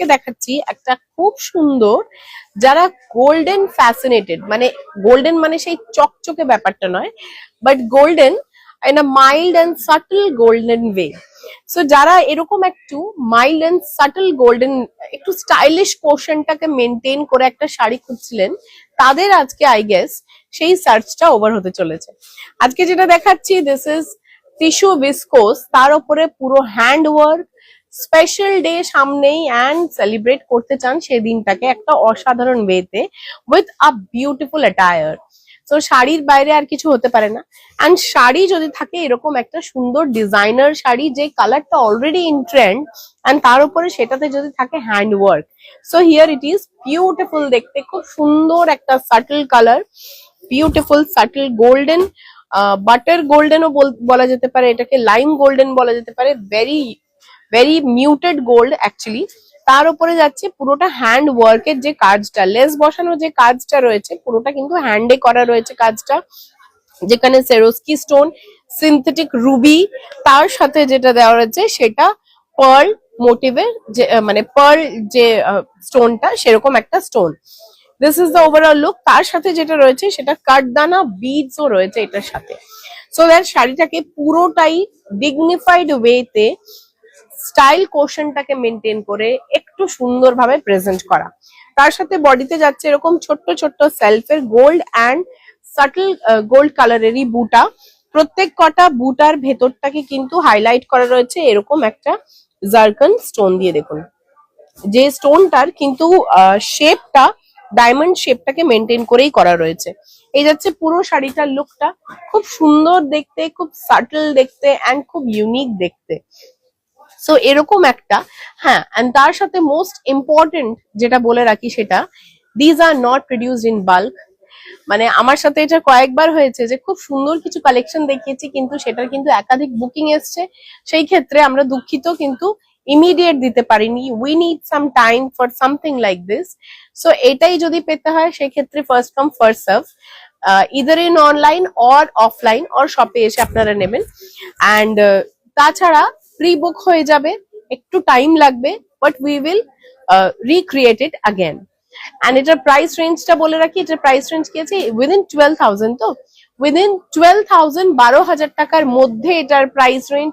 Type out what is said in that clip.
আজকে দেখাচ্ছি একটা খুব সুন্দর, যারা গোল্ডেন ফ্যাসিনেটেড, মানে গোল্ডেন মানে সেই চকচকে ব্যাপারটা নয়, but golden in a mild and subtle golden way. So যারা এরকম একটু মাইল্ড অ্যান্ড সাটল গোল্ডেন, একটু স্টাইলিশ পোর্শনটাকে মেনটেন করে একটা শাড়ি খুঁজছিলেন, তাদের আজকে আই গেস সেই সার্চটা ওভার হতে চলেছে। আজকে যেটা দেখাচ্ছি, দিস ইজ টিস্যু ভিসকোস, তার উপরে পুরো হ্যান্ড ওয়ার্ক। স্পেশাল ডে সামনেই অ্যান্ড সেলিব্রেট করতে চান সেই দিনটাকে একটা অসাধারণ ওয়েতে উইথ আ বিউটিফুল অ্যাটায়ার। তো শাড়ির বাইরে আর কিছু হতে পারে না। অ্যান্ড শাড়ি যদি থাকে এরকম একটা সুন্দর ডিজাইনার শাড়ি, যে কালারটা অলরেডি ইন ট্রেন্ড, অ্যান্ড তার উপরে সেটাতে যদি থাকে hand work, so here it is beautiful. দেখতে খুব সুন্দর একটা subtle colour, beautiful subtle golden, butter গোল্ডেনও বলা যেতে পারে, এটাকে লাইম গোল্ডেন বলা যেতে পারে, very very muted gold actually. তার উপরে যাচ্ছে পুরোটা হ্যান্ড ওয়ার্কের যে কাজটা, লেস বসানো যে কাজটা রয়েছে, পুরোটা কিন্তু হ্যান্ডে করা রয়েছে কাজটা, যেখানে সেরোস্কি স্টোন, সিনথেটিক রুবি, তার সাথে যেটা দেওয়া রয়েছে সেটা পার্ল মোটিভের, যে মানে পার্ল যে স্টোনটা, সেরকম একটা stone. This is the overall look. তার সাথে যেটা রয়েছে সেটা কাঠদানা বিডসও রয়েছে এটার সাথে। সো দ্যাট শাড়িটাকে পুরোটাই ডিগনিফাইড ওয়েতে স্টাইল কোশনটাকে মেনটেন করে একটু সুন্দরভাবে প্রেজেন্ট করা। তার সাথে বডিতে যাচ্ছে এরকম ছোট্ট ছোট্ট সেলফের গোল্ড অ্যান্ড সাটল গোল্ড কালারেরই বুটা। প্রত্যেক কটা বুটার ভেতরটাকে কিন্তু হাইলাইট করা রয়েছে এরকম একটা জার্কন স্টোন দিয়ে। দেখুন যে স্টোনটার কিন্তু শেপটা ডায়মন্ড শেপটাকে মেনটেন করেই করা রয়েছে। এই যাচ্ছে পুরো শাড়িটার লুকটা, খুব সুন্দর দেখতে, খুব সাটল দেখতে অ্যান্ড খুব ইউনিক দেখতে। সো এরকম একটা, হ্যাঁ, এন্ড তার সাথে মোস্ট ইম্পর্টেন্ট যেটা বলে রাখি সেটা, these are not produced in bulk. মানে আমার সাথে এটা কয়েকবার হয়েছে যে খুব সুন্দর কিছু কালেকশন দেখিয়েছি কিন্তু সেটার কিন্তু একাধিক বুকিং এসছে, সেই ক্ষেত্রে আমরা দুঃখিত, কিন্তু ইমিডিয়েট দিতে পারিনি। We need some time for something like this. So এটাই যদি পেতে হয় সেক্ষেত্রে first come first serve, either in online or offline or শপে এসে আপনারা নেবেন। অ্যান্ড তাছাড়া প্রি বুক হয়ে যাবে, একটু টাইম লাগবে, but we will recreate it again. And এটার প্রাইস রেঞ্জটা বলে রাখি, এটার প্রাইস রেঞ্জ কি আছে, উইদিন 12,000, তো উইদিন 12,000, 12,000 টাকার মধ্যে এটার প্রাইস রেঞ্জ